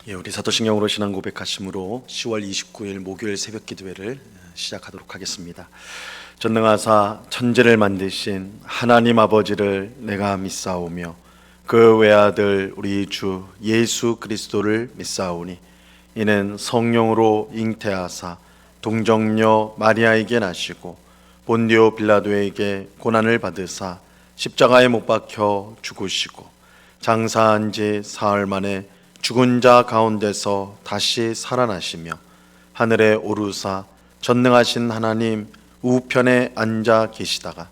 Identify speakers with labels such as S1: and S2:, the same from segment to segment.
S1: 우리 사도신경으로 신앙 고백하심으로 10월 29일 목요일 새벽 기도회를 시작하도록 하겠습니다. 전능하사 천지를 만드신 하나님 아버지를 내가 믿사오며 그 외아들 우리 주 예수 그리스도를 믿사오니 이는 성령으로 잉태하사 동정녀 마리아에게 나시고 본디오 빌라도에게 고난을 받으사 십자가에 못 박혀 죽으시고 장사한 지 사흘 만에 죽은 자 가운데서 다시 살아나시며 하늘에 오르사 전능하신 하나님 우편에 앉아 계시다가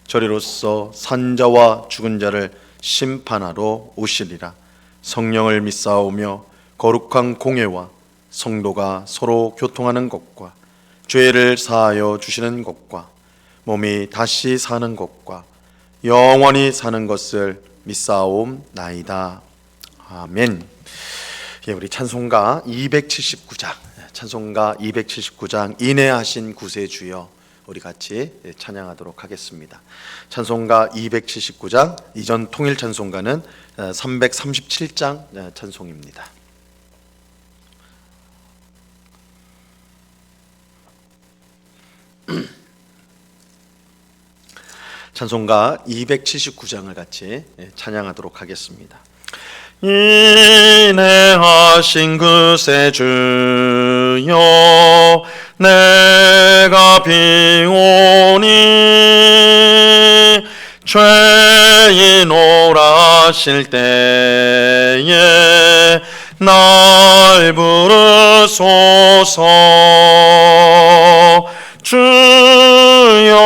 S1: 저리로서 산자와 죽은 자를 심판하러 오시리라. 성령을 믿사오며 거룩한 공회와 성도가 서로 교통하는 것과 죄를 사하여 주시는 것과 몸이 다시 사는 것과 영원히 사는 것을 믿사옵나이다. 아멘. 우리 찬송가 279장 인내하신 구세주여 우리 같이 찬양하도록 하겠습니다. 찬송가 279장, 이전 통일 찬송가는 337장 찬송입니다. 찬송가 279장을 같이 찬양하도록 하겠습니다. 인내하신 구세주여 내가 비오니 죄인 오라실 때에 날 부르소서. 주여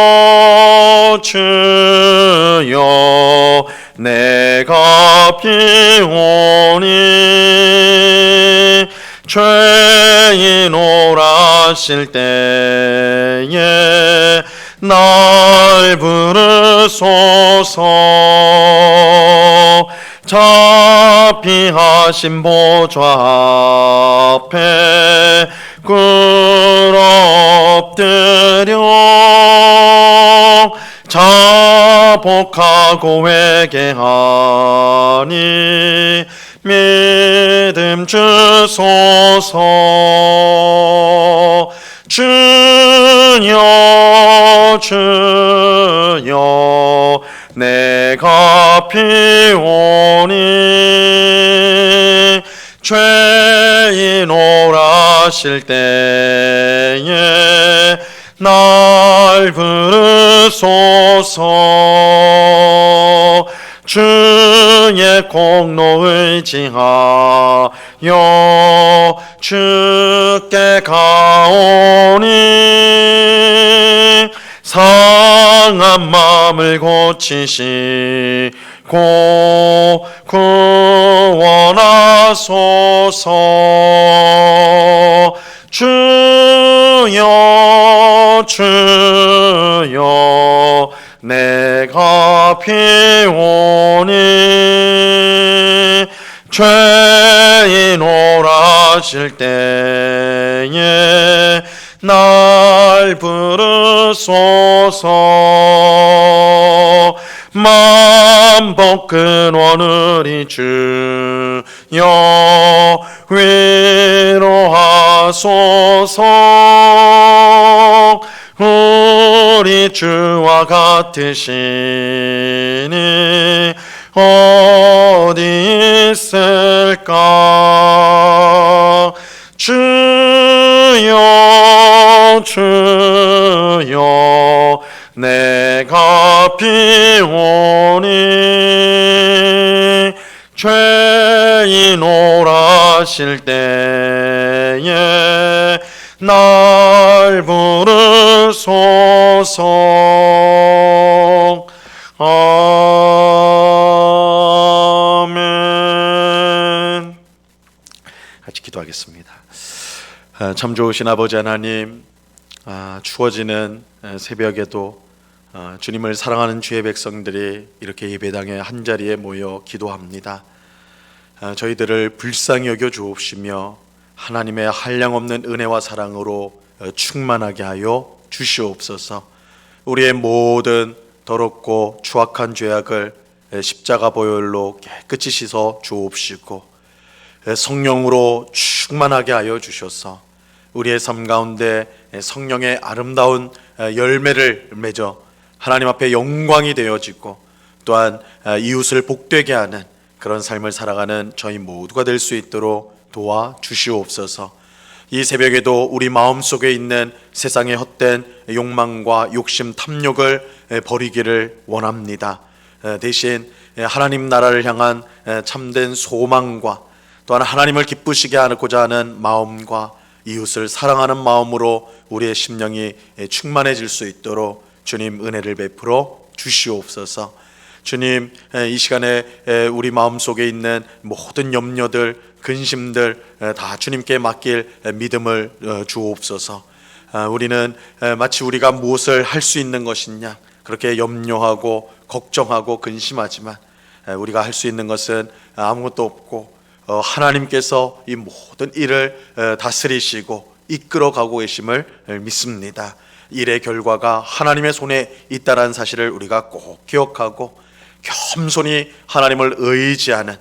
S1: 주여 내가 비오니 죄인 오라실 때에 날 부르소서. 자비하신 보좌 앞에 꿇어 엎드려 자복하고 회개하니 믿음 주소서. 주여 주여 내가 비오니 죄인 오라실 때에 날 부르소서. 주의 공로 의지하여 주께 가오니 상한 마음을 고치시고 구원하소서. 주여 주여 내가 비오니 죄인 오라실 때에 날 부르소서. 만복 근원 우리 주여 위로하소서. 우리 주와 같으시니 어디 있을까. 주여 주여 내가 비오니 죄인 오라실 때에 날 부르소서. 아멘. 같이 기도하겠습니다. 참 좋으신 아버지 하나님, 추워지는 새벽에도 주님을 사랑하는 주의 백성들이 이렇게 예배당에 한자리에 모여 기도합니다. 저희들을 불쌍히 여겨 주옵시며 하나님의 한량없는 은혜와 사랑으로 충만하게 하여 주시옵소서. 우리의 모든 더럽고 추악한 죄악을 십자가 보혈로 깨끗이 씻어 주옵시고 성령으로 충만하게 하여 주셔서 우리의 삶 가운데 성령의 아름다운 열매를 맺어 하나님 앞에 영광이 되어지고 또한 이웃을 복되게 하는 그런 삶을 살아가는 저희 모두가 될 수 있도록 도와주시옵소서. 이 새벽에도 우리 마음속에 있는 세상의 헛된 욕망과 욕심, 탐욕을 버리기를 원합니다. 대신 하나님 나라를 향한 참된 소망과 또한 하나님을 기쁘시게 하고자 하는 마음과 이웃을 사랑하는 마음으로 우리의 심령이 충만해질 수 있도록 주님 은혜를 베풀어 주시옵소서. 주님, 이 시간에 우리 마음속에 있는 모든 염려들, 근심들 다 주님께 맡길 믿음을 주옵소서. 우리는 마치 우리가 무엇을 할 수 있는 것이냐 그렇게 염려하고 걱정하고 근심하지만 우리가 할 수 있는 것은 아무것도 없고 하나님께서 이 모든 일을 다스리시고 이끌어가고 계심을 믿습니다. 일의 결과가 하나님의 손에 있다는 사실을 우리가 꼭 기억하고 겸손히 하나님을 의지하는,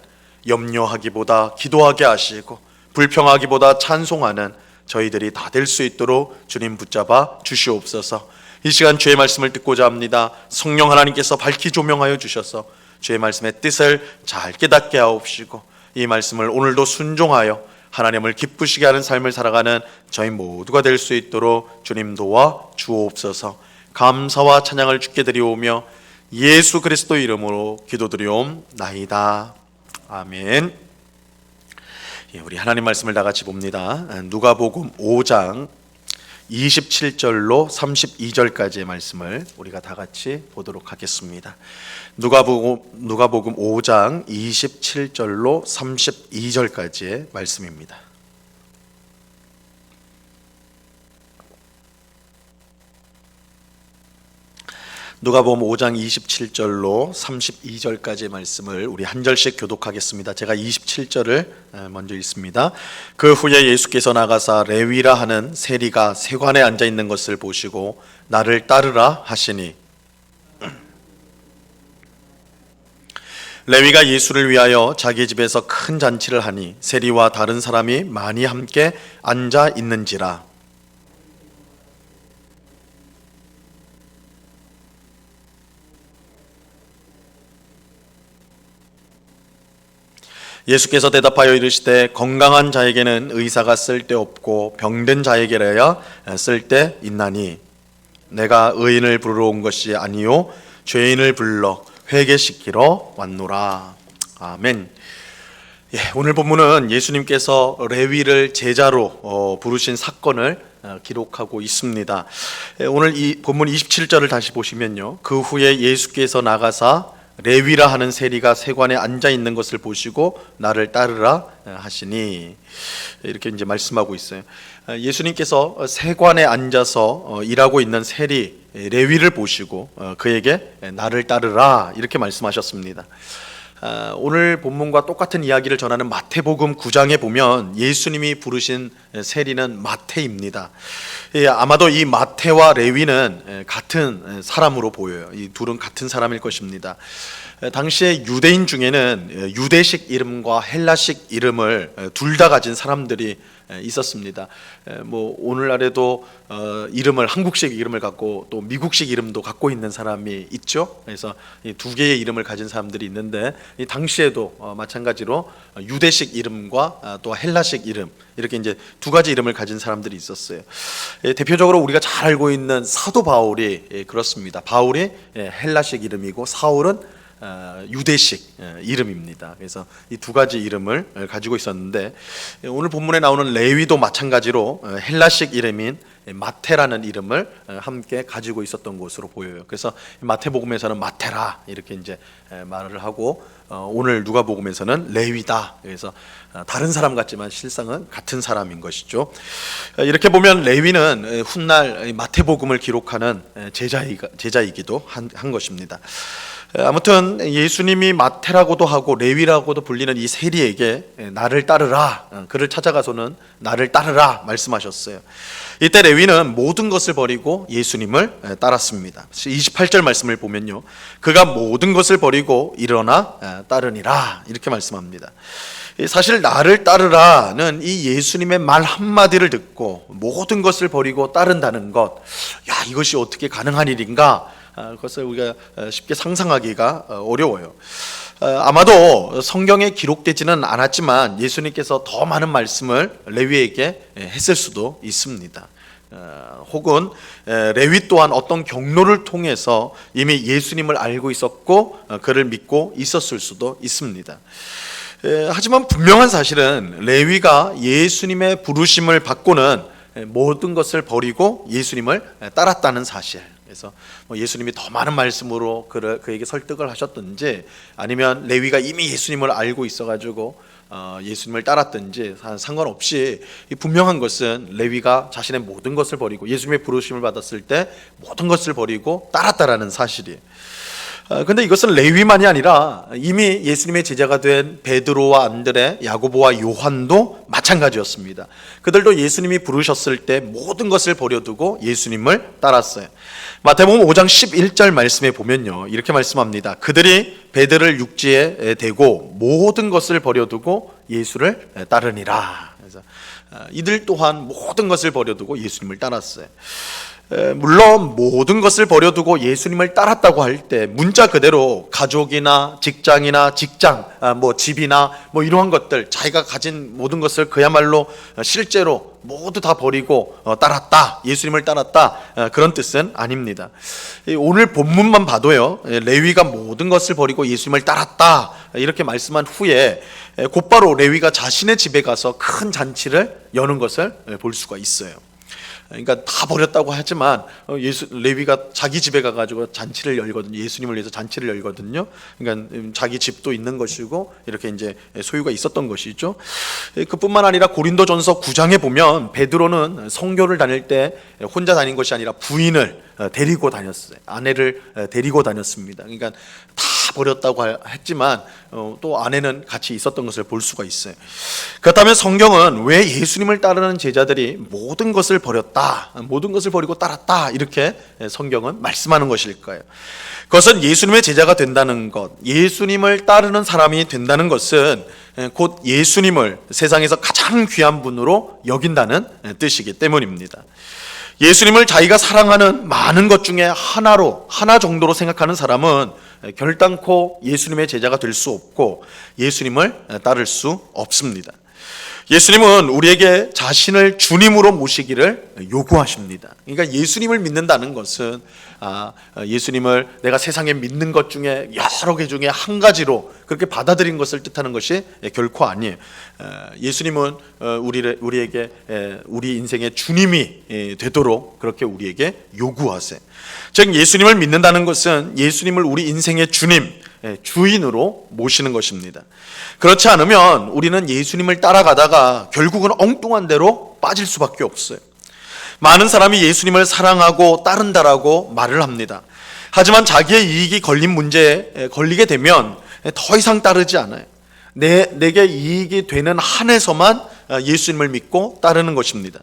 S1: 염려하기보다 기도하게 하시고 불평하기보다 찬송하는 저희들이 다 될 수 있도록 주님 붙잡아 주시옵소서. 이 시간 주의 말씀을 듣고자 합니다. 성령 하나님께서 밝히 조명하여 주셔서 주의 말씀의 뜻을 잘 깨닫게 하옵시고 이 말씀을 오늘도 순종하여 하나님을 기쁘시게 하는 삶을 살아가는 저희 모두가 될 수 있도록 주님 도와 주옵소서. 감사와 찬양을 주께 드리오며 예수 그리스도 이름으로 기도드리옵나이다. 아멘. 우리 하나님 말씀을 다 같이 봅니다. 누가복음 5장 27절로 32절까지의 말씀을 우리가 다 같이 보도록 하겠습니다. 누가복음 5장 27절로 32절까지의 말씀입니다. 누가복음 5장 27절로 32절까지의 말씀을 우리 한 절씩 교독하겠습니다. 제가 27절을 먼저 읽습니다. 그 후에 예수께서 나가사 레위라 하는 세리가 세관에 앉아 있는 것을 보시고 나를 따르라 하시니, 레위가 예수를 위하여 자기 집에서 큰 잔치를 하니 세리와 다른 사람이 많이 함께 앉아 있는지라. 예수께서 대답하여 이르시되 건강한 자에게는 의사가 쓸데없고 병든 자에게라야 쓸데있나니 내가 의인을 부르러 온 것이 아니요 죄인을 불러 회개시키러 왔노라. 아멘. 오늘 본문은 예수님께서 레위를 제자로 부르신 사건을 기록하고 있습니다. 오늘 이 본문 27절을 다시 보시면요, 그 후에 예수께서 나가사 레위라 하는 세리가 세관에 앉아 있는 것을 보시고 나를 따르라 하시니, 이렇게 이제 말씀하고 있어요. 예수님께서 세관에 앉아서 일하고 있는 세리 레위를 보시고 그에게 나를 따르라 이렇게 말씀하셨습니다. 오늘 본문과 똑같은 이야기를 전하는 마태복음 9장에 보면 예수님이 부르신 세리는 마태입니다. 아마도 이 마태와 레위는 같은 사람으로 보여요. 이 둘은 같은 사람일 것입니다. 당시에 유대인 중에는 유대식 이름과 헬라식 이름을 둘 다 가진 사람들이 있었습니다. 뭐 오늘날에도 이름을, 한국식 이름을 갖고 또 미국식 이름도 갖고 있는 사람이 있죠. 그래서 이 두 개의 이름을 가진 사람들이 있는데, 이 당시에도 마찬가지로 유대식 이름과 또 헬라식 이름, 이렇게 이제 두 가지 이름을 가진 사람들이 있었어요. 대표적으로 우리가 잘 알고 있는 사도 바울이 그렇습니다. 바울이 헬라식 이름이고 사울은 유대식 이름입니다. 그래서 이 두 가지 이름을 가지고 있었는데, 오늘 본문에 나오는 레위도 마찬가지로 헬라식 이름인 마태라는 이름을 함께 가지고 있었던 것으로 보여요. 그래서 마태복음에서는 마태라 이렇게 이제 말을 하고, 오늘 누가복음에서는 레위다. 그래서 다른 사람 같지만 실상은 같은 사람인 것이죠. 이렇게 보면 레위는 훗날 마태복음을 기록하는 제자이기도 한 것입니다. 아무튼 예수님이 마태라고도 하고 레위라고도 불리는 이 세리에게 나를 따르라, 그를 찾아가서는 나를 따르라 말씀하셨어요. 이때 레위는 모든 것을 버리고 예수님을 따랐습니다. 28절 말씀을 보면요, 그가 모든 것을 버리고 일어나 따르니라 이렇게 말씀합니다. 사실 나를 따르라는 이 예수님의 말 한마디를 듣고 모든 것을 버리고 따른다는 것, 이것이 어떻게 가능한 일인가? 그것을 우리가 쉽게 상상하기가 어려워요. 아마도 성경에 기록되지는 않았지만 예수님께서 더 많은 말씀을 레위에게 했을 수도 있습니다. 혹은 레위 또한 어떤 경로를 통해서 이미 예수님을 알고 있었고 그를 믿고 있었을 수도 있습니다. 하지만 분명한 사실은 레위가 예수님의 부르심을 받고는 모든 것을 버리고 예수님을 따랐다는 사실. 그래서 예수님이 더 많은 말씀으로 그에게 설득을 하셨든지, 아니면 레위가 이미 예수님을 알고 있어가지고 예수님을 따랐든지 상관없이 분명한 것은 레위가 자신의 모든 것을 버리고 예수님의 부르심을 받았을 때 모든 것을 버리고 따랐다라는 사실이에요. 근데 이것은 레위만이 아니라 이미 예수님의 제자가 된 베드로와 안드레, 야고보와 요한도 마찬가지였습니다. 그들도 예수님이 부르셨을 때 모든 것을 버려두고 예수님을 따랐어요. 마태복음 5장 11절 말씀에 보면요, 이렇게 말씀합니다. 그들이 베드를 육지에 대고 모든 것을 버려두고 예수를 따르니라. 그래서 이들 또한 모든 것을 버려두고 예수님을 따랐어요. 물론 모든 것을 버려두고 예수님을 따랐다고 할 때 문자 그대로 가족이나 직장이나 집이나 이러한 것들, 자기가 가진 모든 것을 그야말로 실제로 모두 다 버리고 따랐다, 예수님을 따랐다, 그런 뜻은 아닙니다. 오늘 본문만 봐도요, 레위가 모든 것을 버리고 예수님을 따랐다 이렇게 말씀한 후에 곧바로 레위가 자신의 집에 가서 큰 잔치를 여는 것을 볼 수가 있어요. 그러니까 다 버렸다고 하지만 레위가 자기 집에 가가지고 잔치를 열거든요. 예수님을 위해서 잔치를 열거든요. 그러니까 자기 집도 있는 것이고 이렇게 이제 소유가 있었던 것이죠. 그뿐만 아니라 고린도전서 9장에 보면 베드로는 선교를 다닐 때 혼자 다닌 것이 아니라 부인을 데리고 다녔어요. 아내를 데리고 다녔습니다. 그러니까 다 버렸다고 했지만 또 아내는 같이 있었던 것을 볼 수가 있어요. 그렇다면 성경은 왜 예수님을 따르는 제자들이 모든 것을 버렸다, 모든 것을 버리고 따랐다 이렇게 성경은 말씀하는 것일까요? 그것은 예수님의 제자가 된다는 것, 예수님을 따르는 사람이 된다는 것은 곧 예수님을 세상에서 가장 귀한 분으로 여긴다는 뜻이기 때문입니다. 예수님을 자기가 사랑하는 많은 것 중에 하나 정도로 생각하는 사람은 결단코 예수님의 제자가 될 수 없고 예수님을 따를 수 없습니다. 예수님은 우리에게 자신을 주님으로 모시기를 요구하십니다. 그러니까 예수님을 믿는다는 것은 예수님을 내가 세상에 믿는 것 중에 여러 개 중에 한 가지로 그렇게 받아들인 것을 뜻하는 것이 결코 아니에요. 예수님은 우리에게 우리 인생의 주님이 되도록 그렇게 우리에게 요구하세요. 즉 예수님을 믿는다는 것은 예수님을 우리 인생의 주님, 주인으로 모시는 것입니다. 그렇지 않으면 우리는 예수님을 따라가다가 결국은 엉뚱한 데로 빠질 수밖에 없어요. 많은 사람이 예수님을 사랑하고 따른다라고 말을 합니다. 하지만 자기의 이익이 걸린 문제에 걸리게 되면 더 이상 따르지 않아요. 내게 이익이 되는 한에서만 예수님을 믿고 따르는 것입니다.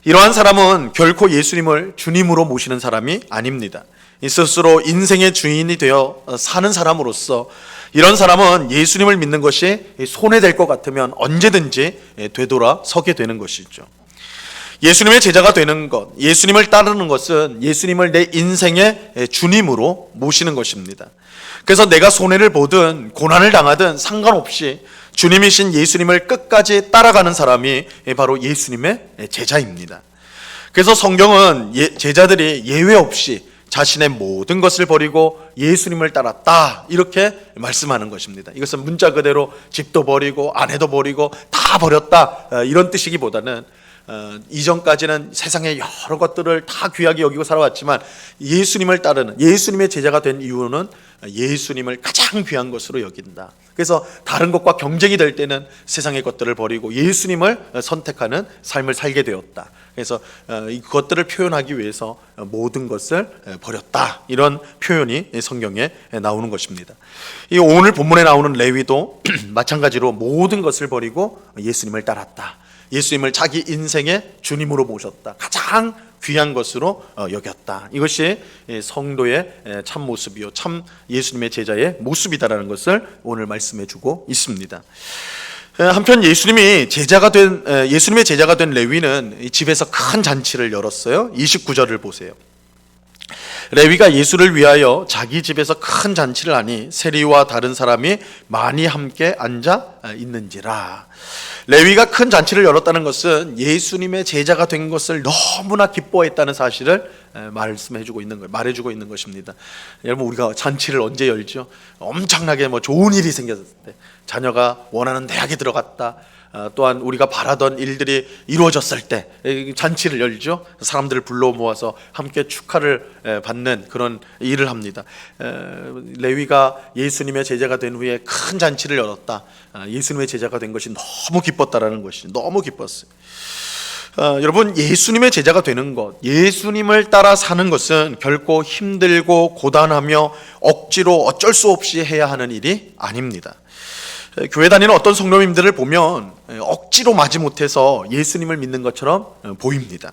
S1: 이러한 사람은 결코 예수님을 주님으로 모시는 사람이 아닙니다. 스스로 인생의 주인이 되어 사는 사람으로서 이런 사람은 예수님을 믿는 것이 손해될 것 같으면 언제든지 되돌아서게 되는 것이죠. 예수님의 제자가 되는 것, 예수님을 따르는 것은 예수님을 내 인생의 주님으로 모시는 것입니다. 그래서 내가 손해를 보든 고난을 당하든 상관없이 주님이신 예수님을 끝까지 따라가는 사람이 바로 예수님의 제자입니다. 그래서 성경은 제자들이 예외 없이 자신의 모든 것을 버리고 예수님을 따랐다 이렇게 말씀하는 것입니다. 이것은 문자 그대로 집도 버리고 아내도 버리고 다 버렸다 이런 뜻이기보다는 이전까지는 세상의 여러 것들을 다 귀하게 여기고 살아왔지만 예수님을 따르는 예수님의 제자가 된 이유는 예수님을 가장 귀한 것으로 여긴다. 그래서 다른 것과 경쟁이 될 때는 세상의 것들을 버리고 예수님을 선택하는 삶을 살게 되었다. 그래서 그것들을 표현하기 위해서 모든 것을 버렸다. 이런 표현이 성경에 나오는 것입니다. 오늘 본문에 나오는 레위도 마찬가지로 모든 것을 버리고 예수님을 따랐다. 예수님을 자기 인생의 주님으로 모셨다. 가장 귀한 것으로 여겼다. 이것이 성도의 참 모습이요, 참 예수님의 제자의 모습이다라는 것을 오늘 말씀해 주고 있습니다. 한편 예수님의 제자가 된 레위는 집에서 큰 잔치를 열었어요. 29절을 보세요. 레위가 예수를 위하여 자기 집에서 큰 잔치를 하니 세리와 다른 사람이 많이 함께 앉아 있는지라. 레위가 큰 잔치를 열었다는 것은 예수님의 제자가 된 것을 너무나 기뻐했다는 사실을 말해주고 있는 것입니다. 여러분, 우리가 잔치를 언제 열죠? 엄청나게 좋은 일이 생겼을 때, 자녀가 원하는 대학에 들어갔다, 또한 우리가 바라던 일들이 이루어졌을 때 잔치를 열죠. 사람들을 불러 모아서 함께 축하를 받는 그런 일을 합니다. 레위가 예수님의 제자가 된 후에 큰 잔치를 열었다. 예수님의 제자가 된 것이 너무 기뻤다라는 것이 너무 기뻤어요. 여러분, 예수님의 제자가 되는 것, 예수님을 따라 사는 것은 결코 힘들고 고단하며 억지로 어쩔 수 없이 해야 하는 일이 아닙니다. 교회 다니는 어떤 성도님들을 보면 억지로 마지못해서 예수님을 믿는 것처럼 보입니다.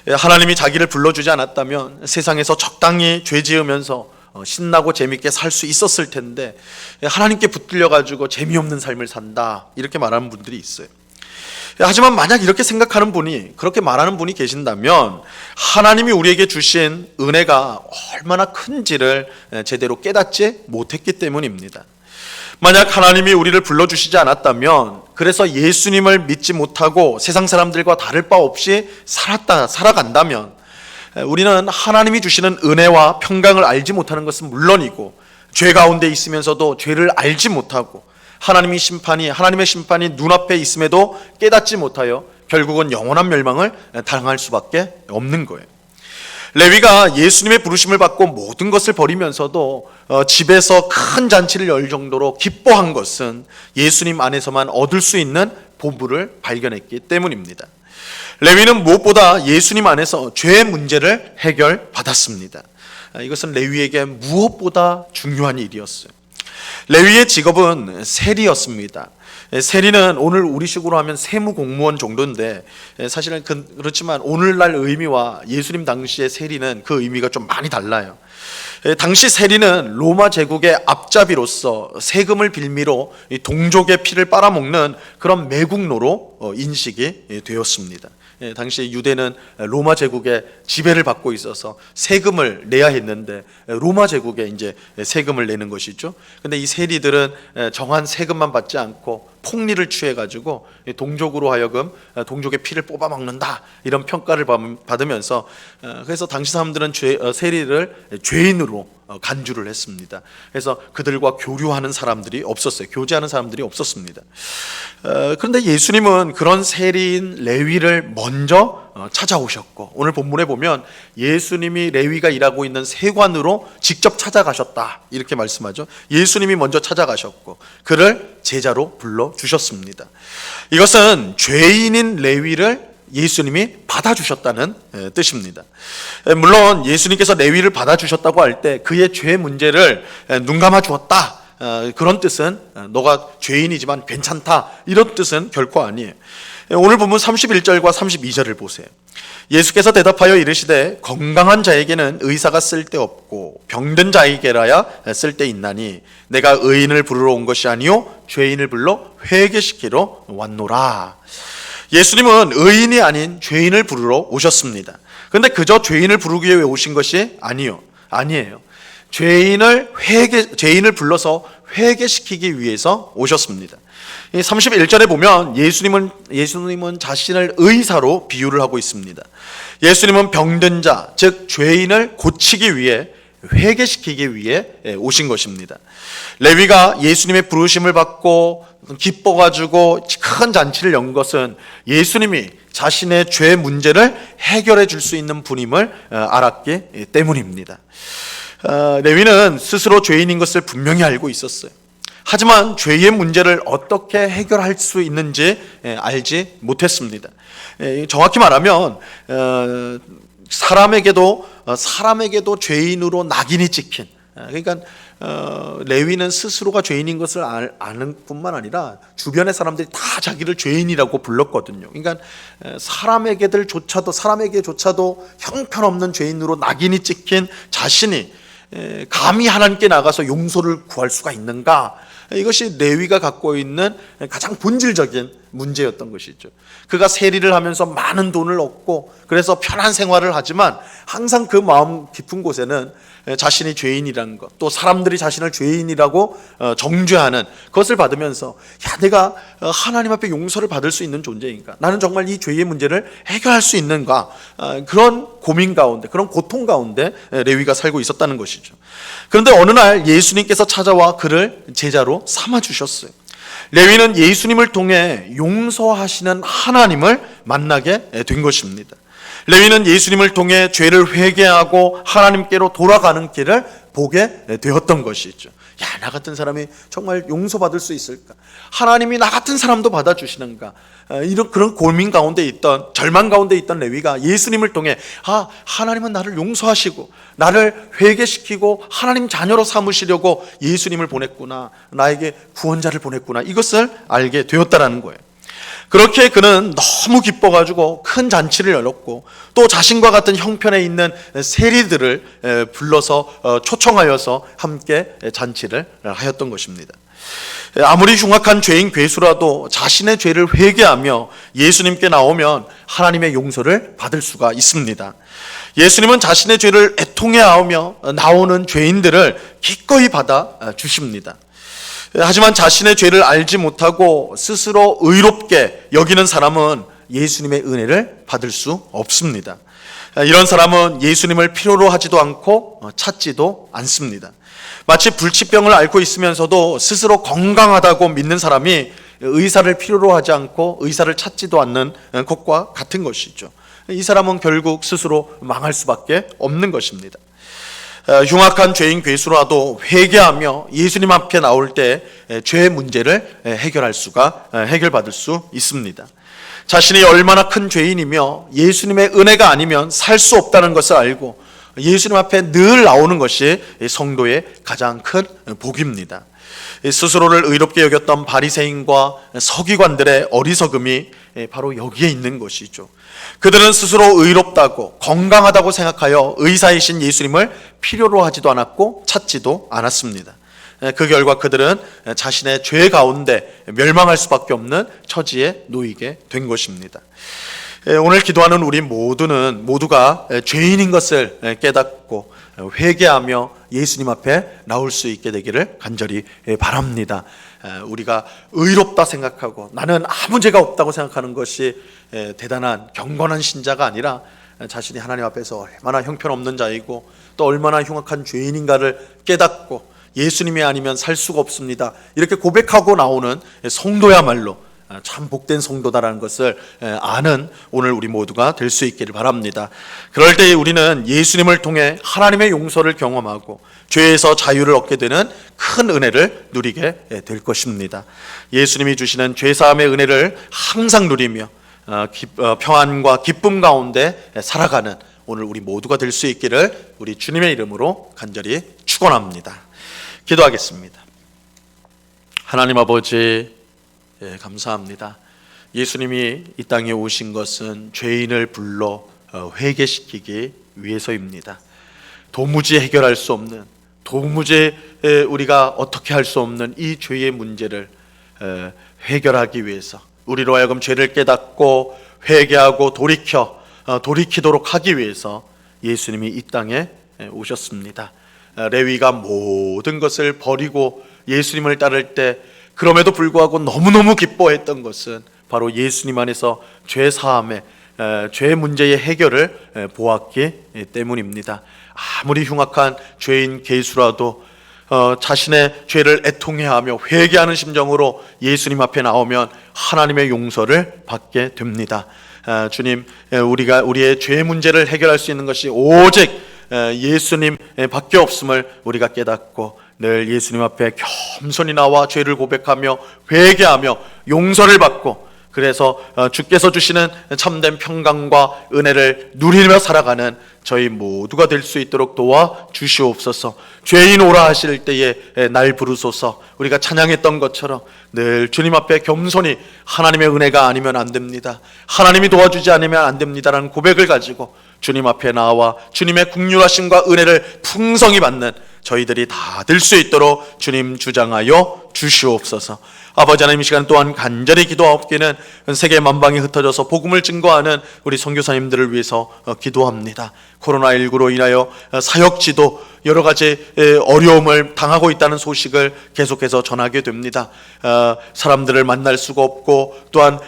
S1: 하나님이 자기를 불러주지 않았다면 세상에서 적당히 죄 지으면서 신나고 재밌게 살 수 있었을 텐데 하나님께 붙들려가지고 재미없는 삶을 산다, 이렇게 말하는 분들이 있어요. 하지만 만약 이렇게 생각하는 분이, 그렇게 말하는 분이 계신다면 하나님이 우리에게 주신 은혜가 얼마나 큰지를 제대로 깨닫지 못했기 때문입니다. 만약 하나님이 우리를 불러주시지 않았다면, 그래서 예수님을 믿지 못하고 세상 사람들과 다를 바 없이 살아간다면 우리는 하나님이 주시는 은혜와 평강을 알지 못하는 것은 물론이고, 죄 가운데 있으면서도 죄를 알지 못하고 하나님의 심판이 눈앞에 있음에도 깨닫지 못하여 결국은 영원한 멸망을 당할 수밖에 없는 거예요. 레위가 예수님의 부르심을 받고 모든 것을 버리면서도 집에서 큰 잔치를 열 정도로 기뻐한 것은 예수님 안에서만 얻을 수 있는 보물을 발견했기 때문입니다. 레위는 무엇보다 예수님 안에서 죄의 문제를 해결받았습니다. 이것은 레위에게 무엇보다 중요한 일이었어요. 레위의 직업은 세리였습니다. 세리는 오늘 우리식으로 하면 세무공무원 정도인데, 사실은 그렇지만 오늘날 의미와 예수님 당시의 세리는 그 의미가 좀 많이 달라요. 당시 세리는 로마 제국의 앞잡이로서 세금을 빌미로 동족의 피를 빨아먹는 그런 매국노로 인식이 되었습니다. 당시 유대는 로마 제국의 지배를 받고 있어서 세금을 내야 했는데 로마 제국에 이제 세금을 내는 것이죠. 근데 이 세리들은 정한 세금만 받지 않고 폭리를 취해 가지고 동족으로 하여금 동족의 피를 뽑아 먹는다, 이런 평가를 받으면서 그래서 당시 사람들은 세리를 죄인으로 간주를 했습니다. 그래서 그들과 교류하는 사람들이 없었어요. 교제하는 사람들이 없었습니다. 그런데 예수님은 그런 세리인 레위를 먼저 찾아오셨고, 오늘 본문에 보면 예수님이 레위가 일하고 있는 세관으로 직접 찾아가셨다, 이렇게 말씀하죠. 예수님이 먼저 찾아가셨고 그를 제자로 불러주셨습니다. 이것은 죄인인 레위를 예수님이 받아주셨다는 뜻입니다. 물론 예수님께서 레위를 받아주셨다고 할 때 그의 죄 문제를 눈감아 주었다, 그런 뜻은 너가 죄인이지만 괜찮다, 이런 뜻은 결코 아니에요. 오늘 본문 31절과 32절을 보세요. 예수께서 대답하여 이르시되 건강한 자에게는 의사가 쓸데없고 병든 자에게라야 쓸데있나니 내가 의인을 부르러 온 것이 아니요 죄인을 불러 회개시키러 왔노라. 예수님은 의인이 아닌 죄인을 부르러 오셨습니다. 그런데 그저 죄인을 부르기 위해 오신 것이 아니에요. 죄인을 불러서 회개시키기 위해서 오셨습니다. 31절에 보면 예수님은 자신을 의사로 비유를 하고 있습니다. 예수님은 병든 자, 즉 죄인을 고치기 위해, 회개시키기 위해 오신 것입니다. 레위가 예수님의 부르심을 받고 기뻐가지고 큰 잔치를 연 것은 예수님이 자신의 죄 문제를 해결해 줄 수 있는 분임을 알았기 때문입니다. 레위는 스스로 죄인인 것을 분명히 알고 있었어요. 하지만 죄의 문제를 어떻게 해결할 수 있는지 알지 못했습니다. 정확히 말하면 사람에게도 죄인으로 낙인이 찍힌, 그러니까 레위는 스스로가 죄인인 것을 아는 뿐만 아니라 주변의 사람들이 다 자기를 죄인이라고 불렀거든요. 그러니까 사람에게조차도 형편없는 죄인으로 낙인이 찍힌 자신이 감히 하나님께 나가서 용서를 구할 수가 있는가, 이것이 레위가 갖고 있는 가장 본질적인 문제였던 것이죠. 그가 세리를 하면서 많은 돈을 얻고 그래서 편한 생활을 하지만 항상 그 마음 깊은 곳에는 자신이 죄인이라는 것, 또 사람들이 자신을 죄인이라고 정죄하는 그것을 받으면서 내가 하나님 앞에 용서를 받을 수 있는 존재인가? 나는 정말 이 죄의 문제를 해결할 수 있는가? 그런 고민 가운데, 그런 고통 가운데 레위가 살고 있었다는 것이죠. 그런데 어느 날 예수님께서 찾아와 그를 제자로 삼아주셨어요. 레위는 예수님을 통해 용서하시는 하나님을 만나게 된 것입니다. 레위는 예수님을 통해 죄를 회개하고 하나님께로 돌아가는 길을 보게 되었던 것이죠. 나 같은 사람이 정말 용서받을 수 있을까? 하나님이 나 같은 사람도 받아주시는가? 이런 그런 고민 가운데 있던, 절망 가운데 있던 레위가 예수님을 통해 하나님은 나를 용서하시고 나를 회개시키고 하나님 자녀로 삼으시려고 예수님을 보냈구나, 나에게 구원자를 보냈구나, 이것을 알게 되었다라는 거예요. 그렇게 그는 너무 기뻐가지고 큰 잔치를 열었고 또 자신과 같은 형편에 있는 세리들을 불러서 초청하여서 함께 잔치를 하였던 것입니다. 아무리 흉악한 죄인 괴수라도 자신의 죄를 회개하며 예수님께 나오면 하나님의 용서를 받을 수가 있습니다. 예수님은 자신의 죄를 애통해하며 나오는 죄인들을 기꺼이 받아 주십니다. 하지만 자신의 죄를 알지 못하고 스스로 의롭게 여기는 사람은 예수님의 은혜를 받을 수 없습니다. 이런 사람은 예수님을 필요로 하지도 않고 찾지도 않습니다. 마치 불치병을 앓고 있으면서도 스스로 건강하다고 믿는 사람이 의사를 필요로 하지 않고 의사를 찾지도 않는 것과 같은 것이죠. 이 사람은 결국 스스로 망할 수밖에 없는 것입니다. 흉악한 죄인 괴수라도 회개하며 예수님 앞에 나올 때 죄의 문제를 해결받을 수 있습니다. 자신이 얼마나 큰 죄인이며 예수님의 은혜가 아니면 살 수 없다는 것을 알고 예수님 앞에 늘 나오는 것이 성도의 가장 큰 복입니다. 스스로를 의롭게 여겼던 바리새인과 서기관들의 어리석음이 바로 여기에 있는 것이죠. 그들은 스스로 의롭다고 건강하다고 생각하여 의사이신 예수님을 필요로 하지도 않았고 찾지도 않았습니다. 그 결과 그들은 자신의 죄 가운데 멸망할 수밖에 없는 처지에 놓이게 된 것입니다. 오늘 기도하는 우리 모두가 죄인인 것을 깨닫고 회개하며 예수님 앞에 나올 수 있게 되기를 간절히 바랍니다. 우리가 의롭다 생각하고 나는 아무 죄가 없다고 생각하는 것이 대단한 경건한 신자가 아니라 자신이 하나님 앞에서 얼마나 형편없는 자이고 또 얼마나 흉악한 죄인인가를 깨닫고 예수님이 아니면 살 수가 없습니다, 이렇게 고백하고 나오는 성도야말로 참 복된 성도다라는 것을 아는 오늘 우리 모두가 될 수 있기를 바랍니다. 그럴 때 우리는 예수님을 통해 하나님의 용서를 경험하고 죄에서 자유를 얻게 되는 큰 은혜를 누리게 될 것입니다. 예수님이 주시는 죄사함의 은혜를 항상 누리며 평안과 기쁨 가운데 살아가는 오늘 우리 모두가 될 수 있기를 우리 주님의 이름으로 간절히 축원합니다. 기도하겠습니다. 하나님 아버지, 감사합니다. 예수님이 이 땅에 오신 것은 죄인을 불러 회개시키기 위해서입니다. 도무지 해결할 수 없는, 도무지 우리가 어떻게 할 수 없는 이 죄의 문제를 해결하기 위해서 우리로 하여금 죄를 깨닫고 회개하고 돌이키도록 하기 위해서 예수님이 이 땅에 오셨습니다. 레위가 모든 것을 버리고 예수님을 따를 때 그럼에도 불구하고 너무너무 기뻐했던 것은 바로 예수님 안에서 죄 사함의 죄 문제의 해결을 보았기 때문입니다. 아무리 흉악한 죄인 괴수라도 자신의 죄를 애통해하며 회개하는 심정으로 예수님 앞에 나오면 하나님의 용서를 받게 됩니다. 주님, 우리의 죄 문제를 해결할 수 있는 것이 오직 예수님 밖에 없음을 우리가 깨닫고 늘 예수님 앞에 겸손히 나와 죄를 고백하며 회개하며 용서를 받고 그래서 주께서 주시는 참된 평강과 은혜를 누리며 살아가는 저희 모두가 될 수 있도록 도와 주시옵소서. 죄인 오라 하실 때에 날 부르소서. 우리가 찬양했던 것처럼 늘 주님 앞에 겸손히 하나님의 은혜가 아니면 안 됩니다, 하나님이 도와주지 않으면 안 됩니다라는 고백을 가지고 주님 앞에 나와 주님의 긍휼하심과 은혜를 풍성히 받는 저희들이 다 될 수 있도록 주님 주장하여 주시옵소서. 아버지 하나님, 이 시간 또한 간절히 기도하옵기는 세계 만방에 흩어져서 복음을 증거하는 우리 선교사님들을 위해서 기도합니다. 코로나19로 인하여 사역지도 여러 가지 어려움을 당하고 있다는 소식을 계속해서 전하게 됩니다. 사람들을 만날 수가 없고 또한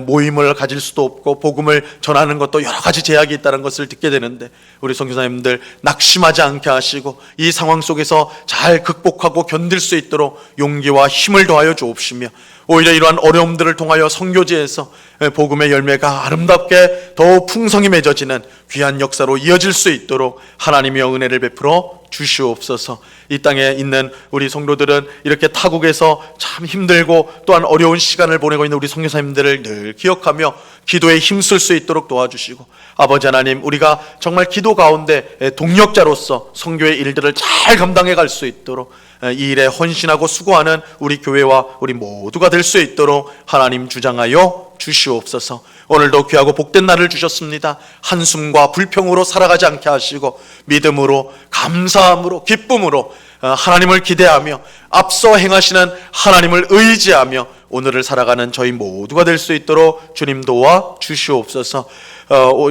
S1: 모임을 가질 수도 없고 복음을 전하는 것도 여러 가지 제약이 있다는 것을 듣게 되는데, 우리 선교사님들 낙심하지 않게 하시고 이 상황 속에서 잘 극복하고 견딜 수 있도록 용기와 힘을 더하여 주옵시며, 오히려 이러한 어려움들을 통하여 선교지에서 복음의 열매가 아름답게 더욱 풍성히 맺어지는 귀한 역사로 이어질 수 있도록 하나님의 은혜를 베풀어 주시옵소서. 이 땅에 있는 우리 성도들은 이렇게 타국에서 참 힘들고 또한 어려운 시간을 보내고 있는 우리 선교사님들을 늘 기억하며 기도에 힘쓸 수 있도록 도와주시고, 아버지 하나님, 우리가 정말 기도 가운데 동력자로서 선교의 일들을 잘 감당해 갈 수 있도록 이 일에 헌신하고 수고하는 우리 교회와 우리 모두가 될 수 있도록 하나님 주장하여 주시옵소서. 오늘도 귀하고 복된 날을 주셨습니다. 한숨과 불평으로 살아가지 않게 하시고 믿음으로, 감사함으로, 기쁨으로 하나님을 기대하며 앞서 행하시는 하나님을 의지하며 오늘을 살아가는 저희 모두가 될 수 있도록 주님 도와 주시옵소서.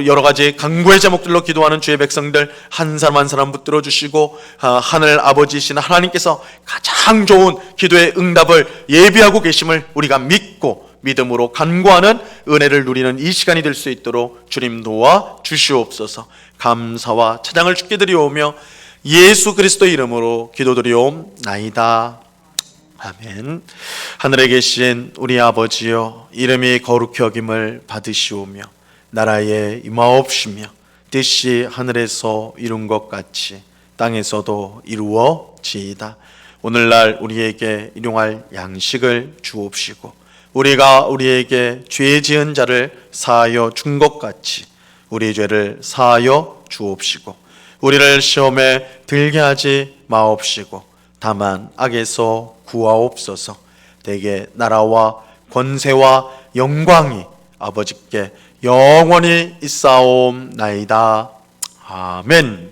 S1: 여러 가지 간구의 제목들로 기도하는 주의 백성들 한 사람 한 사람 붙들어 주시고, 하늘 아버지이신 하나님께서 가장 좋은 기도의 응답을 예비하고 계심을 우리가 믿고 믿음으로 간구하는 은혜를 누리는 이 시간이 될 수 있도록 주님 도와 주시옵소서. 감사와 찬양을 주께 드리오며 예수 그리스도 이름으로 기도드리옵나이다. 아멘. 하늘에 계신 우리 아버지여, 이름이 거룩히 여김을 받으시오며 나라에 임하옵시며 뜻이 하늘에서 이룬 것 같이 땅에서도 이루어지이다. 오늘날 우리에게 일용할 양식을 주옵시고 우리가 우리에게 죄 지은 자를 사하여 준 것 같이 우리 죄를 사하여 주옵시고 우리를 시험에 들게 하지 마옵시고 다만 악에서 구하옵소서. 대개 나라와 권세와 영광이 아버지께 영원히 있사옵나이다. 아멘.